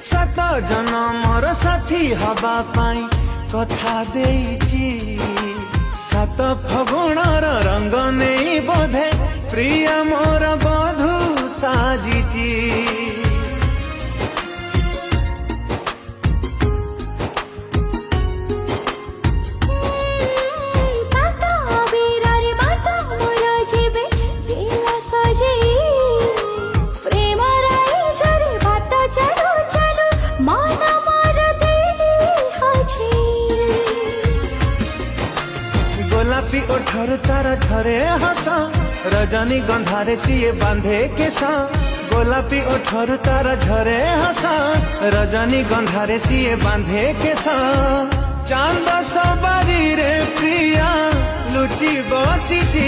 सात जनमर साथी हवा पाई कथा देइची सात फगुणर रंग नहीं बोधे प्रिय मोर बधू साजिची गोलापी ओठर तार झरे हस रजनी गंधारे सिए बांधे केस गोलापी ओठर तार झरे हस रजनी गंधारे सिए बांधे केस चांद सवारी रे प्रिया लुचि बसिची